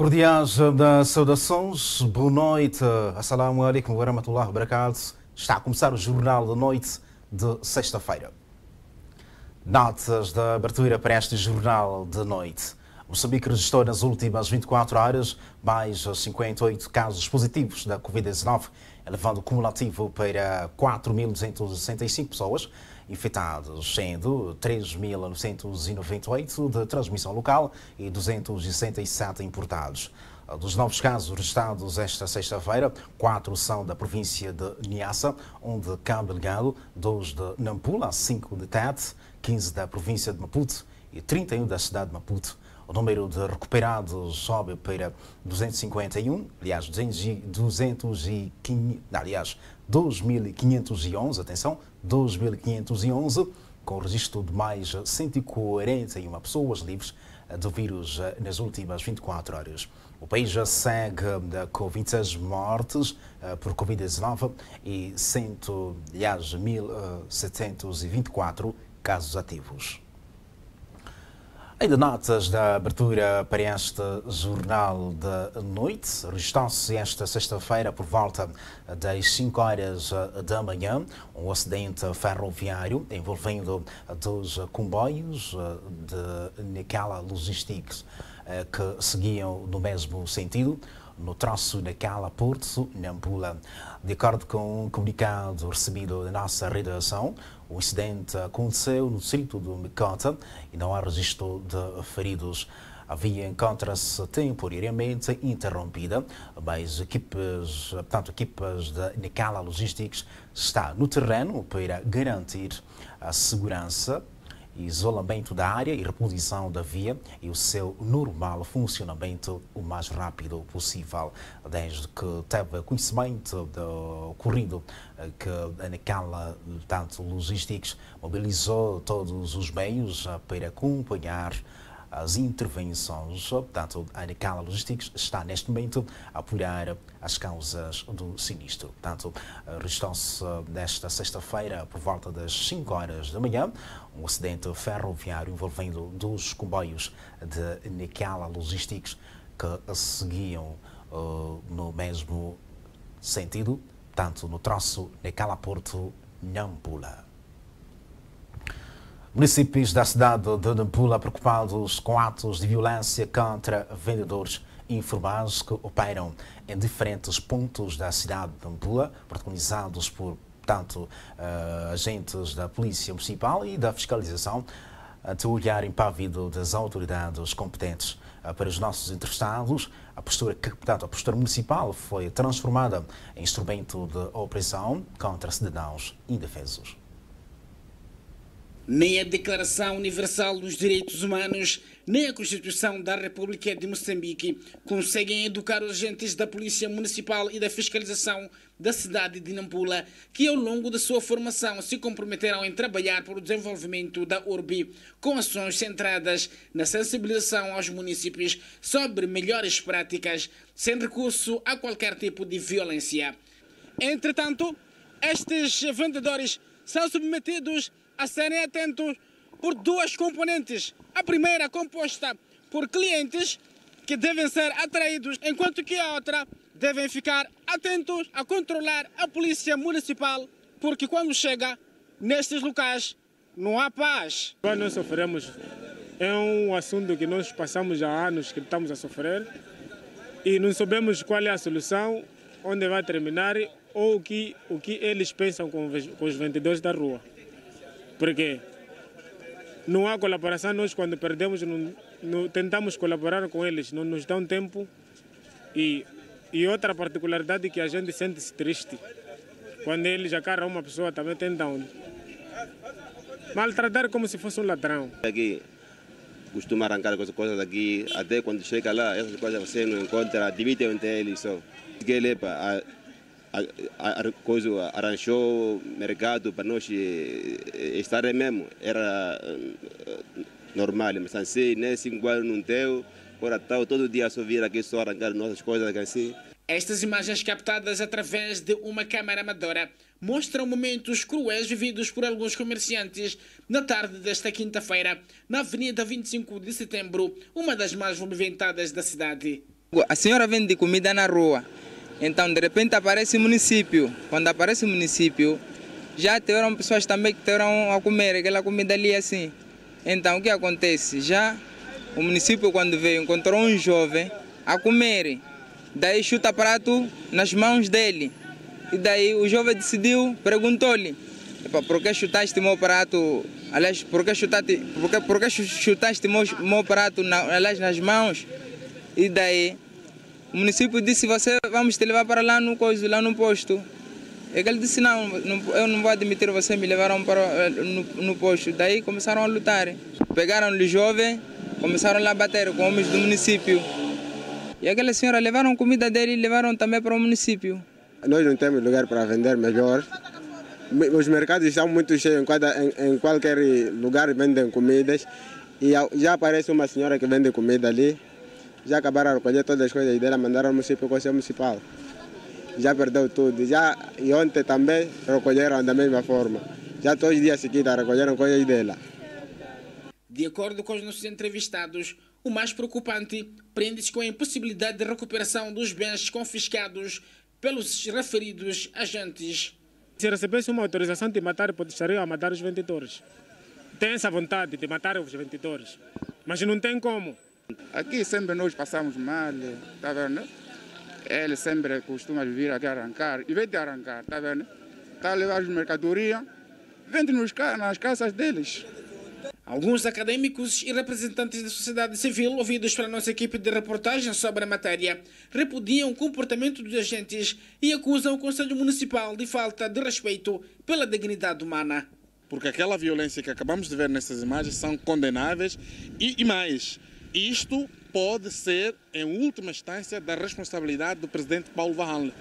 Cordiais saudações, boa noite, assalamu alaikum wa rahmatullahi wa barakatuh. Está a começar o Jornal da Noite de sexta-feira. Notas da abertura para este Jornal de Noite. Moçambique registrou nas últimas 24 horas mais 58 casos positivos da Covid-19, elevando o cumulativo para 4.265 pessoas infectadas, sendo 3.998 de transmissão local e 267 importados. Dos novos casos registrados esta sexta-feira, 4 são da província de Niassa, 1 de Cabo Delgado, 2 de Nampula, 5 de Tete, 15 da província de Maputo e 31 da cidade de Maputo. O número de recuperados sobe para 251, aliás, 2.511, atenção, 2.511, com o registro de mais 141 pessoas livres do vírus nas últimas 24 horas. O país já segue com 26 mortes por Covid-19 e 1.724 casos ativos. Ainda notas da abertura para este Jornal da Noite. Registrou-se esta sexta-feira, por volta das 5 horas da manhã, um acidente ferroviário envolvendo 2 comboios de Nicala Logistics que seguiam no mesmo sentido, no troço Nacala-Porto, Nampula. De acordo com um comunicado recebido da nossa redação, o incidente aconteceu no distrito de Mecota e não há registro de feridos. A via encontra-se temporariamente interrompida, mas equipas de Nicala Logistics está no terreno para garantir a segurança, isolamento da área e reposição da via e o seu normal funcionamento o mais rápido possível. Desde que teve conhecimento do ocorrido, que a Nicala Logistics mobilizou todos os meios para acompanhar as intervenções. Portanto, a Nicala Logistics está neste momento a apurar as causas do sinistro. Portanto, registrou-se nesta sexta-feira, por volta das 5 horas da manhã, um acidente ferroviário envolvendo 2 comboios de Nicala Logistics que seguiam no mesmo sentido, tanto no troço Nicala-Porto, Nampula. Municípios da cidade de Nampula preocupados com atos de violência contra vendedores informais que operam em diferentes pontos da cidade de Nampula, protagonizados por, portanto, agentes da Polícia Municipal e da Fiscalização, ante o olhar impávido das autoridades competentes. Para os nossos interessados, a postura municipal foi transformada em instrumento de opressão contra cidadãos indefesos. Nem a Declaração Universal dos Direitos Humanos, nem a Constituição da República de Moçambique conseguem educar os agentes da Polícia Municipal e da Fiscalização da cidade de Nampula, que ao longo da sua formação se comprometeram em trabalhar para o desenvolvimento da URB, com ações centradas na sensibilização aos municípios sobre melhores práticas, sem recurso a qualquer tipo de violência. Entretanto, estes vendedores são submetidos a serem atentos por 2 componentes. A primeira composta por clientes que devem ser atraídos, enquanto que a outra devem ficar atentos a controlar a polícia municipal, porque quando chega nestes locais não há paz. Nós sofremos, é um assunto que nós passamos há anos que estamos a sofrer e não sabemos qual é a solução, onde vai terminar ou o que eles pensam com os vendedores da rua. Porque não há colaboração, nós quando perdemos não tentamos colaborar com eles, não nos dão tempo e outra particularidade que a gente sente-se triste, quando eles agarram uma pessoa também tentam maltratar como se fosse um ladrão. Aqui costuma arrancar coisas daqui, até quando chega lá, essas coisas você não encontra, dividem entre eles só. Que ele arranjou mercado para nós estar mesmo, era normal, mas assim, nesse igual não deu, ora tal, todo dia só vir aqui só arrancar nossas coisas assim. Estas imagens captadas através de uma câmara amadora mostram momentos cruéis vividos por alguns comerciantes na tarde desta quinta-feira, na Avenida 25 de Setembro, uma das mais movimentadas da cidade. A senhora vende comida na rua, então de repente aparece o município. Quando aparece o município, já tiveram pessoas também que tiveram a comer aquela comida ali assim. Então o que acontece? Já o município, quando veio, encontrou um jovem a comer. Daí chuta prato nas mãos dele. E daí o jovem decidiu, perguntou-lhe: por que chutaste o meu prato? Aliás, por que chutaste o meu prato nas mãos? E daí o município disse: vamos te levar para lá no posto. E ele disse: não, eu não vou admitir, você me levaram no posto. Daí começaram a lutar. Pegaram-lhe o jovem, começaram a bater com homens do município. E aquela senhora levaram comida dele e levaram também para o município. Nós não temos lugar para vender melhor. Os mercados estão muito cheios, em qualquer lugar vendem comidas. E já aparece uma senhora que vende comida ali. Já acabaram de recolher todas as coisas dela, mandaram ao município, Conselho Municipal. Já perdeu tudo. E ontem também recolheram da mesma forma. Já todos os dias seguidos recolheram coisas dela. De acordo com os nossos entrevistados, o mais preocupante prende-se com a impossibilidade de recuperação dos bens confiscados pelos referidos agentes. Se recebesse uma autorização de matar, estariam a matar os vendedores. Tem essa vontade de matar os vendedores, mas não tem como. Aqui sempre nós passamos mal, tá vendo? Ele sempre costuma vir aqui arrancar, e vem de arrancar, tá vendo? Tá a levar as mercadorias, vende nas casas deles. Alguns acadêmicos e representantes da sociedade civil, ouvidos pela nossa equipe de reportagem sobre a matéria, repudiam o comportamento dos agentes e acusam o Conselho Municipal de falta de respeito pela dignidade humana. Porque aquela violência que acabamos de ver nessas imagens são condenáveis e mais. Isto pode ser, em última instância, da responsabilidade do presidente Paulo Varralne,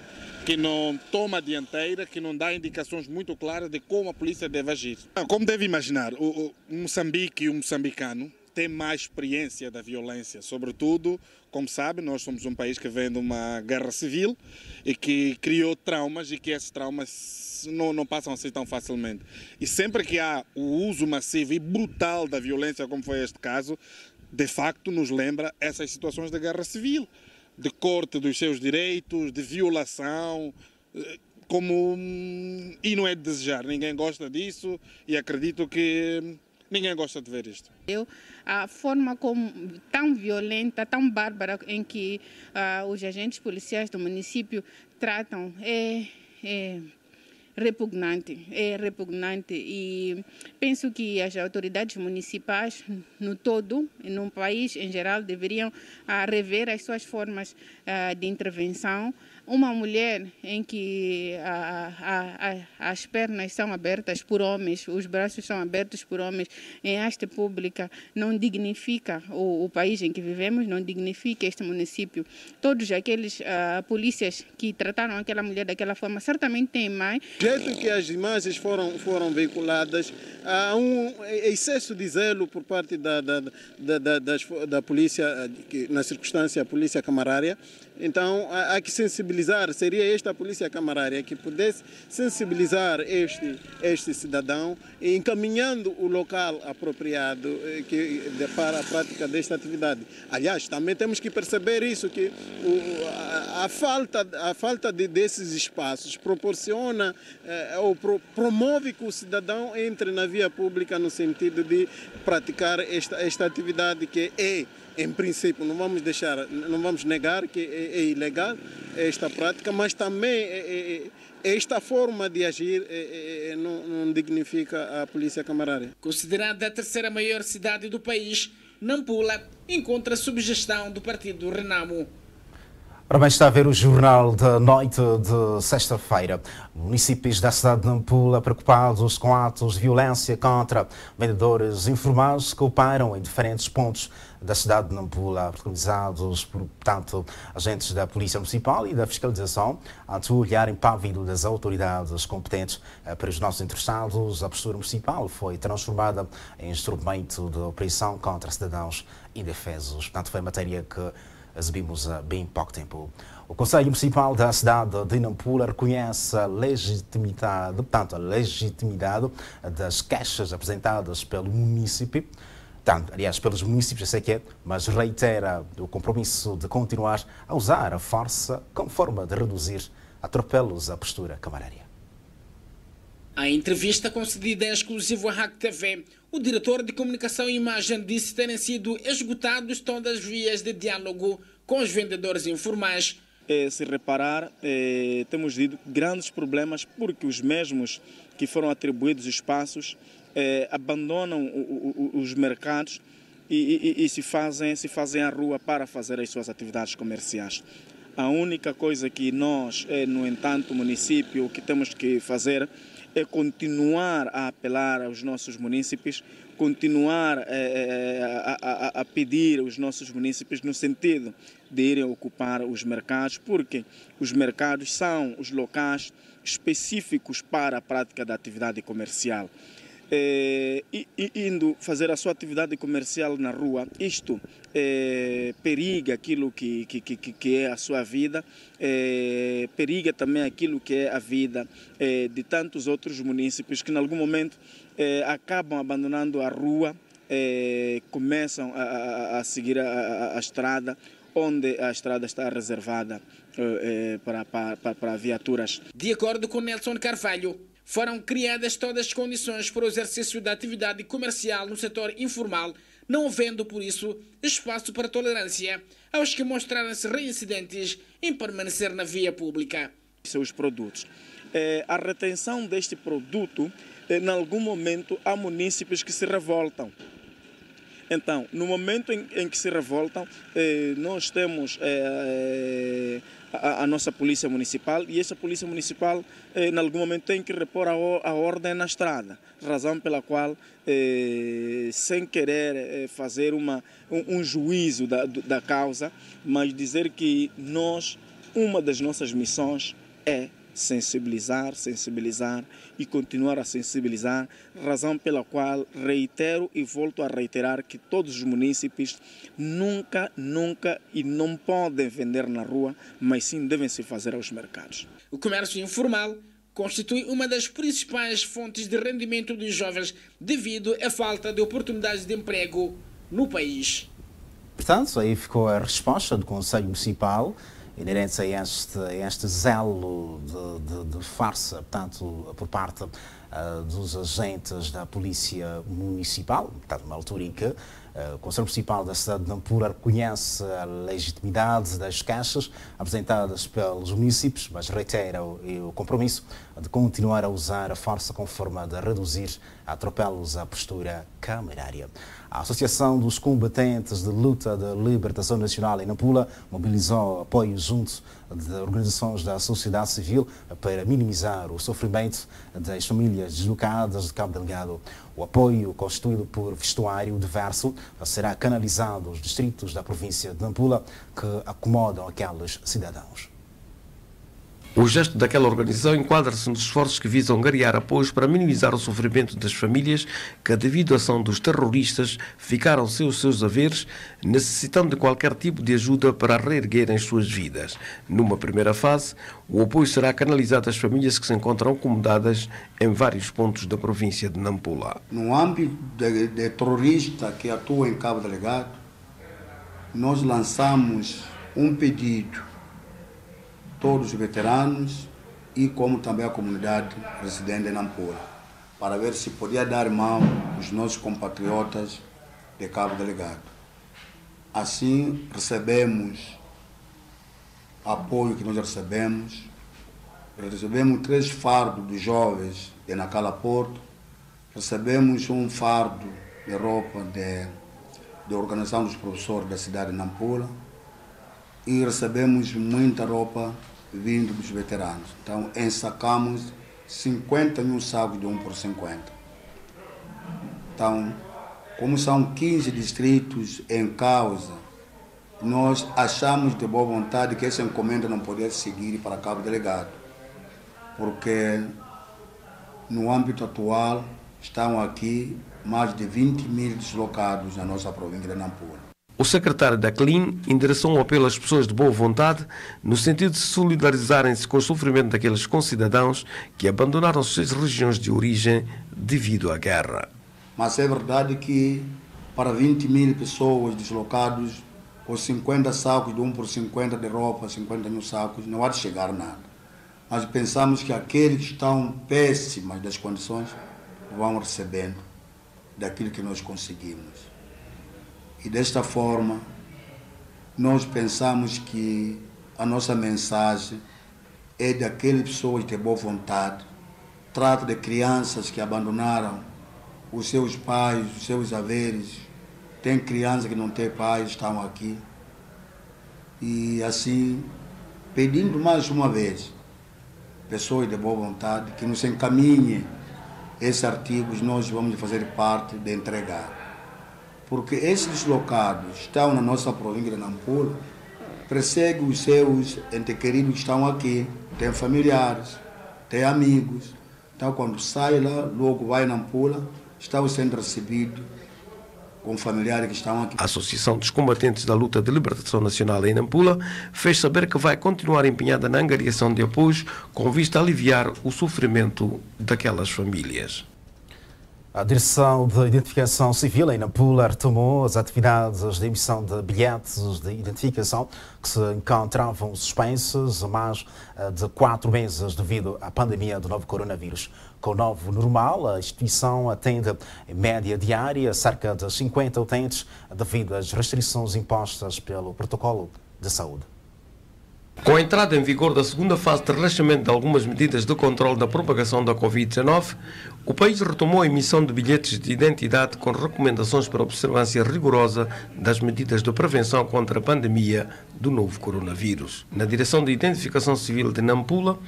que não toma a dianteira, que não dá indicações muito claras de como a polícia deve agir. Como deve imaginar, o Moçambique e o moçambicano têm mais experiência da violência. Sobretudo, como sabe, nós somos um país que vem de uma guerra civil e que criou traumas e que esses traumas não passam assim tão facilmente. E sempre que há o uso massivo e brutal da violência, como foi este caso, de facto nos lembra essas situações da guerra civil, de corte dos seus direitos, de violação, e não é de desejar, ninguém gosta disso e acredito que ninguém gosta de ver isto. A forma tão violenta, tão bárbara em que os agentes policiais do município tratam é repugnante e penso que as autoridades municipais no todo, no país em geral, deveriam rever as suas formas de intervenção. Uma mulher em que as pernas são abertas por homens, os braços são abertos por homens em haste pública, não dignifica o país em que vivemos, não dignifica este município. Todos aqueles polícias que trataram aquela mulher daquela forma certamente têm mais. Do jeito que as imagens foram veiculadas, há um excesso de zelo por parte da polícia, na circunstância a polícia camarária. Então há que sensibilizar, seria esta polícia camarária que pudesse sensibilizar este cidadão, encaminhando o local apropriado para a prática desta atividade. Aliás, também temos que perceber isso, que a falta desses espaços proporciona ou promove que o cidadão entre na via pública no sentido de praticar esta atividade que em princípio, não vamos negar que é ilegal esta prática, mas também esta forma de agir não dignifica a polícia camarária. Considerada a terceira maior cidade do país, Nampula encontra sob gestão do partido Renamo. Ora bem, está a ver o jornal da noite de sexta-feira. Municípios da cidade de Nampula preocupados com atos de violência contra vendedores informais que operam em diferentes pontos da cidade de Nampula, organizados por, portanto, agentes da Polícia Municipal e da Fiscalização, ante o olhar impávido das autoridades competentes. Para os nossos interessados, a postura municipal foi transformada em instrumento de opressão contra cidadãos indefesos. Portanto, foi matéria que exibimos há bem pouco tempo. O Conselho Municipal da cidade de Nampula reconhece a legitimidade das queixas apresentadas pelo município Tanto, aliás, pelos municípios, eu sei que é, mas reitera o compromisso de continuar a usar a força como forma de reduzir atropelos à postura camarária. Em entrevista concedida em exclusivo à RAC TV, o diretor de Comunicação e Imagem disse terem sido esgotados todas as vias de diálogo com os vendedores informais. Se reparar, temos tido grandes problemas porque os mesmos que foram atribuídos espaços abandonam os mercados e se fazem à rua para fazer as suas atividades comerciais. A única coisa que nós, no entanto, município, o que temos que fazer é continuar a apelar aos nossos munícipes, continuar a pedir aos nossos munícipes no sentido de irem ocupar os mercados, porque os mercados são os locais específicos para a prática da atividade comercial. Indo fazer a sua atividade comercial na rua, isto periga aquilo que é a sua vida, periga também aquilo que é a vida de tantos outros munícipes que, em algum momento, acabam abandonando a rua, começam a seguir a estrada, onde a estrada está reservada para viaturas. De acordo com Nelson Carvalho, foram criadas todas as condições para o exercício da atividade comercial no setor informal, não havendo, por isso, espaço para tolerância aos que mostraram-se reincidentes em permanecer na via pública. Seus produtos. A retenção deste produto, em algum momento, há munícipes que se revoltam. Então, no momento em que se revoltam, nós temos a nossa polícia municipal e essa polícia municipal, em algum momento, tem que repor a ordem na estrada, razão pela qual, sem querer fazer um juízo da causa, mas dizer que uma das nossas missões é sensibilizar e continuar a sensibilizar, razão pela qual reitero e volto a reiterar que todos os munícipes nunca e não podem vender na rua, mas sim devem se fazer aos mercados. O comércio informal constitui uma das principais fontes de rendimento dos jovens devido à falta de oportunidades de emprego no país. Portanto, aí ficou a resposta do Conselho Municipal inerentes a este zelo de farsa, portanto, por parte dos agentes da Polícia Municipal, portanto, numa altura em que o Conselho Municipal da cidade de Nampula reconhece a legitimidade das queixas apresentadas pelos municípios, mas reitera o compromisso de continuar a usar a força como forma de reduzir atropelos à postura camarária. A Associação dos Combatentes de Luta da Libertação Nacional em Nampula mobilizou apoio junto de organizações da sociedade civil para minimizar o sofrimento das famílias deslocadas de Cabo Delgado. O apoio, constituído por vestuário diverso, será canalizado aos distritos da província de Nampula que acomodam aqueles cidadãos. O gesto daquela organização enquadra-se nos esforços que visam angariar apoios para minimizar o sofrimento das famílias que, devido à ação dos terroristas, ficaram sem os seus haveres, necessitando de qualquer tipo de ajuda para reerguerem as suas vidas. Numa primeira fase, o apoio será canalizado às famílias que se encontram acomodadas em vários pontos da província de Nampula. No âmbito de terrorista que atua em Cabo Delgado, nós lançamos um pedido todos os veteranos e como também a comunidade residente em Nampula, para ver se podia dar mão aos nossos compatriotas de Cabo Delgado. Assim, recebemos apoio que nós recebemos 3 fardos de jovens de Nacala Porto, recebemos um fardo de roupa de organização dos professores da cidade de Nampula e recebemos muita roupa vindo dos veteranos. Então, ensacamos 50 mil sacos de 1 por 50. Então, como são 15 distritos em causa, nós achamos de boa vontade que essa encomenda não poderia seguir para Cabo Delgado, porque no âmbito atual estão aqui mais de 20 mil deslocados na nossa província de Nampula. O secretário da CLIN endereçou um apelo às pessoas de boa vontade no sentido de solidarizarem-se com o sofrimento daqueles concidadãos que abandonaram suas regiões de origem devido à guerra. Mas é verdade que para 20.000 pessoas deslocados, com 50 sacos de 1 por 50 de roupa, 50 mil sacos, não há de chegar nada. Mas pensamos que aqueles que estão péssimas das condições vão recebendo daquilo que nós conseguimos. E desta forma, nós pensamos que a nossa mensagem é daquelas pessoas de boa vontade, trata de crianças que abandonaram os seus pais, os seus haveres, tem crianças que não têm pais, estão aqui. E assim, pedindo mais uma vez, pessoas de boa vontade, que nos encaminhem esses artigos, nós vamos fazer parte de entregar. Porque esses deslocados estão na nossa província de Nampula, perseguem os seus entes queridos que estão aqui, têm familiares, têm amigos. Então, quando sai lá, logo vai a Nampula, estão sendo recebidos com familiares que estão aqui. A Associação dos Combatentes da Luta de Libertação Nacional em Nampula fez saber que vai continuar empenhada na angariação de apoios com vista a aliviar o sofrimento daquelas famílias. A Direção de Identificação Civil em Nampula retomou as atividades de emissão de bilhetes de identificação que se encontravam suspensas há mais de 4 meses devido à pandemia do novo coronavírus. Com o novo normal, a instituição atende em média diária cerca de 50 utentes devido às restrições impostas pelo protocolo de saúde. Com a entrada em vigor da segunda fase de relaxamento de algumas medidas de controle da propagação da Covid-19, o país retomou a emissão de bilhetes de identidade com recomendações para observância rigorosa das medidas de prevenção contra a pandemia do novo coronavírus. Na Direção de Identificação Civil de Nampula,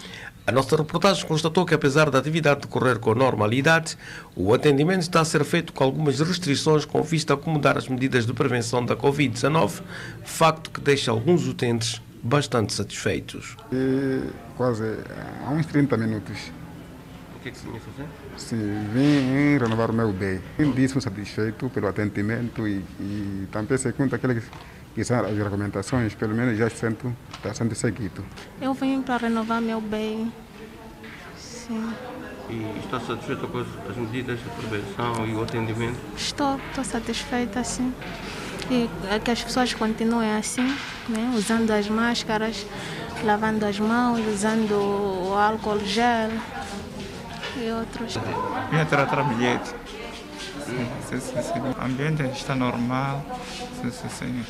a nossa reportagem constatou que, apesar da atividade decorrer com normalidade, o atendimento está a ser feito com algumas restrições com vista a acomodar as medidas de prevenção da Covid-19, facto que deixa alguns utentes bastante satisfeitos. Quase há uns 30 minutos. O que você vinha fazer? Sim, vim renovar o meu bem. Disse satisfeito pelo atendimento e também segundo aqueles que são as recomendações, pelo menos já está sendo seguido. Eu vim para renovar meu bem. Sim. E está satisfeita com as medidas de prevenção e o atendimento? Estou satisfeita, sim. E que as pessoas continuem assim, né? Usando as máscaras, lavando as mãos, usando o álcool gel e outros. Vim tratar bilhete. Sim. O ambiente está normal. Sim.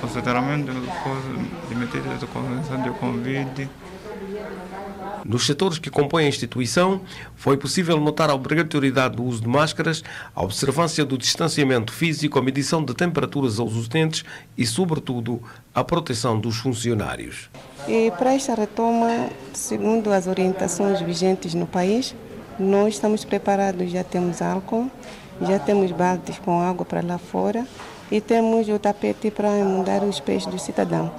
Consideramento de medidas de convenção de Covid. Nos setores que compõem a instituição, foi possível notar a obrigatoriedade do uso de máscaras, a observância do distanciamento físico, a medição de temperaturas aos utentes e, sobretudo, a proteção dos funcionários. E para esta retoma, segundo as orientações vigentes no país, nós estamos preparados, já temos álcool, já temos baldes com água para lá fora e temos o tapete para inundar os pés do cidadão.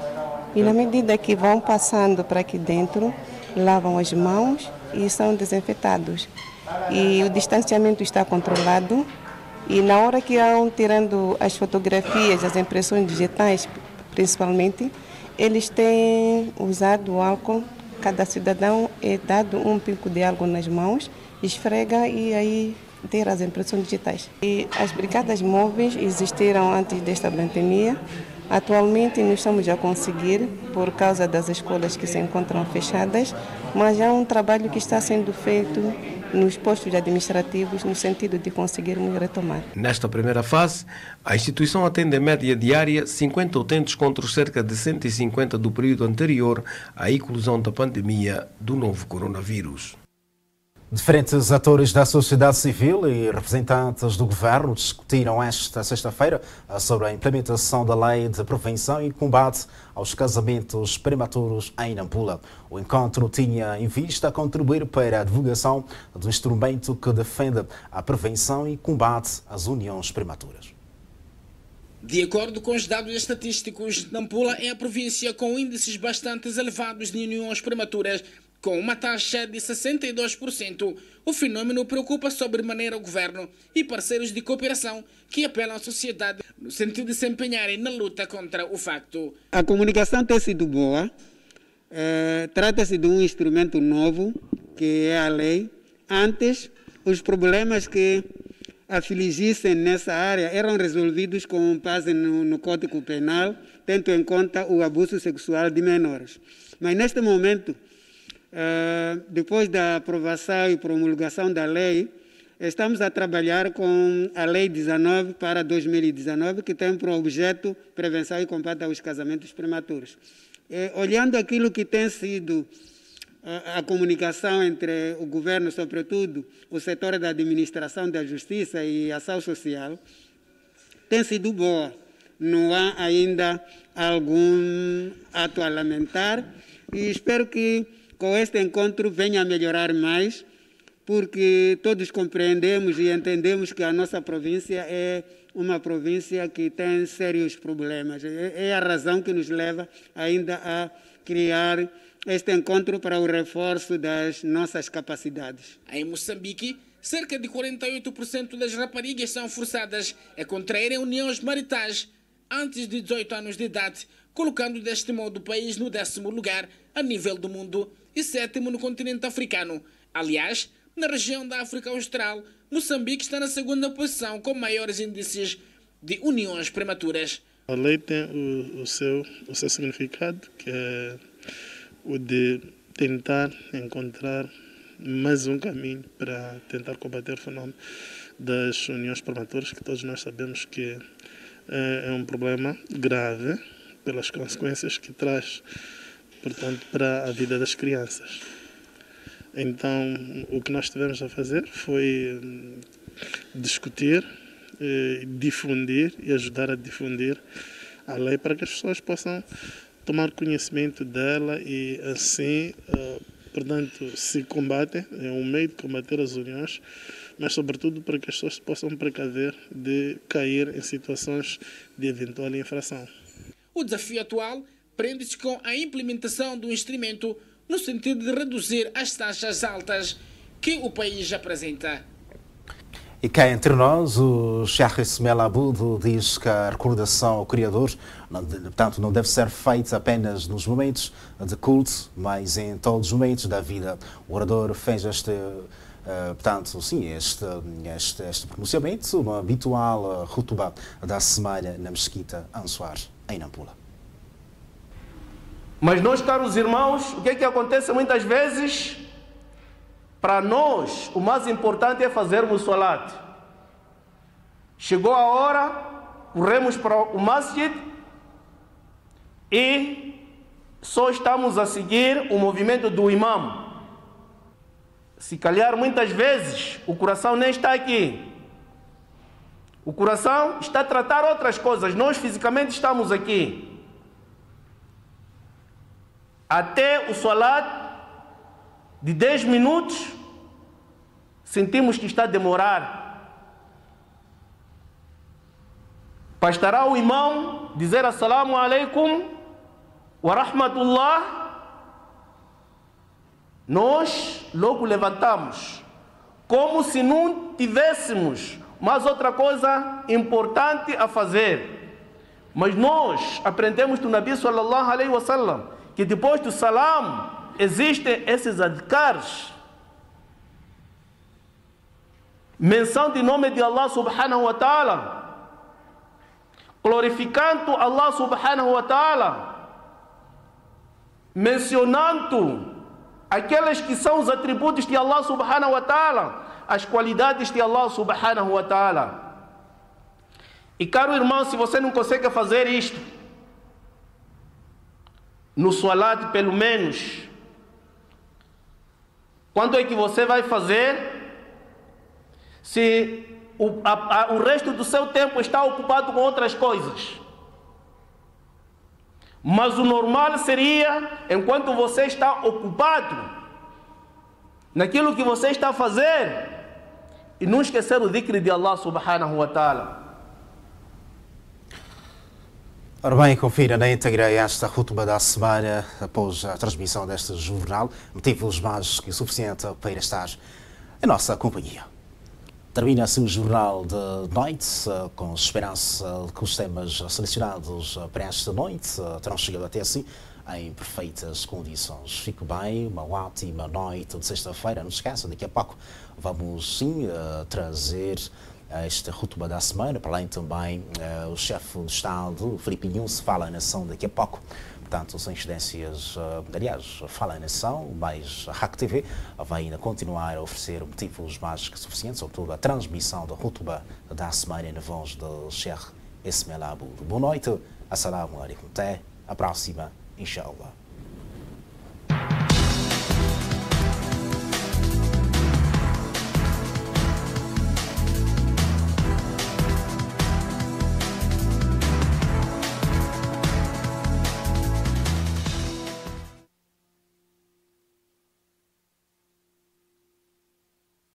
E na medida que vão passando para aqui dentro, lavam as mãos e são desinfetados. E o distanciamento está controlado. E na hora que vão tirando as fotografias, as impressões digitais, principalmente, eles têm usado álcool. Cada cidadão é dado um pingo de álcool nas mãos, esfrega e aí tira as impressões digitais. E as brigadas móveis existiram antes desta pandemia. Atualmente não estamos a conseguir por causa das escolas que se encontram fechadas, mas há um trabalho que está sendo feito nos postos administrativos no sentido de conseguirmos retomar. Nesta primeira fase, a instituição atende em média diária 50 utentes contra os cerca de 150 do período anterior à eclosão da pandemia do novo coronavírus. Diferentes atores da sociedade civil e representantes do governo discutiram esta sexta-feira sobre a implementação da Lei de Prevenção e Combate aos Casamentos Prematuros em Nampula. O encontro tinha em vista contribuir para a divulgação do instrumento que defende a prevenção e combate às uniões prematuras. De acordo com os dados estatísticos, Nampula é a província com índices bastante elevados de uniões prematuras, com uma taxa de 62%, o fenômeno preocupa sobremaneira o governo e parceiros de cooperação que apelam à sociedade no sentido de se empenharem na luta contra o facto. A comunicação tem sido boa. Trata-se de um instrumento novo, que é a lei. Antes, os problemas que afligissem nessa área eram resolvidos com base no Código Penal, tendo em conta o abuso sexual de menores. Mas neste momento, depois da aprovação e promulgação da lei, estamos a trabalhar com a Lei 19 para 2019, que tem por objeto prevenção e combate aos casamentos prematuros. Olhando aquilo que tem sido a comunicação entre o governo, sobretudo o setor da administração da justiça e ação social, tem sido boa. Não há ainda algum ato a lamentar e espero que com este encontro venha a melhorar mais, porque todos compreendemos e entendemos que a nossa província é uma província que tem sérios problemas. É a razão que nos leva ainda a criar este encontro para o reforço das nossas capacidades. Em Moçambique, cerca de 48% das raparigas são forçadas a contraírem uniões maritais antes de 18 anos de idade, colocando deste modo o país no 10º lugar a nível do mundo e 7º no continente africano. Aliás, na região da África Austral, Moçambique está na 2ª posição com maiores índices de uniões prematuras. A lei tem o seu significado, que é o de tentar encontrar mais um caminho para tentar combater o fenômeno das uniões prematuras, que todos nós sabemos que é um problema grave pelas consequências que traz, portanto, para a vida das crianças. Então, o que nós tivemos a fazer foi discutir, difundir e ajudar a difundir a lei para que as pessoas possam tomar conhecimento dela e assim, portanto, se combatem, é um meio de combater as uniões, mas sobretudo para que as pessoas possam precaver de cair em situações de eventual infração. O desafio atual prende-se com a implementação do instrumento no sentido de reduzir as taxas altas que o país apresenta. E cá entre nós, o Sheikh Ismael Abudo diz que a recordação ao Criador, portanto, não deve ser feita apenas nos momentos de culto, mas em todos os momentos da vida. O orador fez este pronunciamento no habitual khutbah da semana na Mesquita Ansoar, em Nampula. Mas nós, caros irmãos, o que é que acontece muitas vezes? Para nós, o mais importante é fazermos salat. Chegou a hora, corremos para o masjid e só estamos a seguir o movimento do imam. Se calhar, muitas vezes, o coração nem está aqui. O coração está a tratar outras coisas. Nós, fisicamente, estamos aqui. Até o salat de 10 minutos, sentimos que está a demorar. Bastará o imam dizer assalamu alaikum wa rahmatullah. Nós logo levantamos, como se não tivéssemos mais outra coisa importante a fazer. Mas nós aprendemos do Nabi sallallahu alaihi wasallam que depois do salam existem esses adhkars, menção de nome de Allah subhanahu wa ta'ala, glorificando Allah subhanahu wa ta'ala, mencionando aqueles que são os atributos de Allah subhanahu wa ta'ala, as qualidades de Allah subhanahu wa ta'ala. E caro irmão, se você não consegue fazer isto no salat, pelo menos, quando é que você vai fazer? Se o resto do seu tempo está ocupado com outras coisas. Mas o normal seria, enquanto você está ocupado naquilo que você está a fazer, e não esquecer o dhikr de Allah subhanahu wa ta'ala. Ora bem, confira na íntegra esta khutbah da semana após a transmissão deste jornal, motivos mais que suficiente para estar em nossa companhia. Termina-se o jornal de noite, com esperança de que os temas selecionados para esta noite terão chegado até si em perfeitas condições. Fique bem, uma ótima noite de sexta-feira. Não se esqueça, daqui a pouco vamos sim trazer esta rutuba da semana. Para além também, o chefe de Estado, Filipe Nunes, fala à nação daqui a pouco. Portanto, as incidências, aliás, fala à nação, mas a RAC TV vai ainda continuar a oferecer motivos mais que suficientes, sobretudo a transmissão da rutuba da semana na voz do Sheikh Ismail Aboud. Boa noite, assalamu alaikum, até a próxima, inshallah.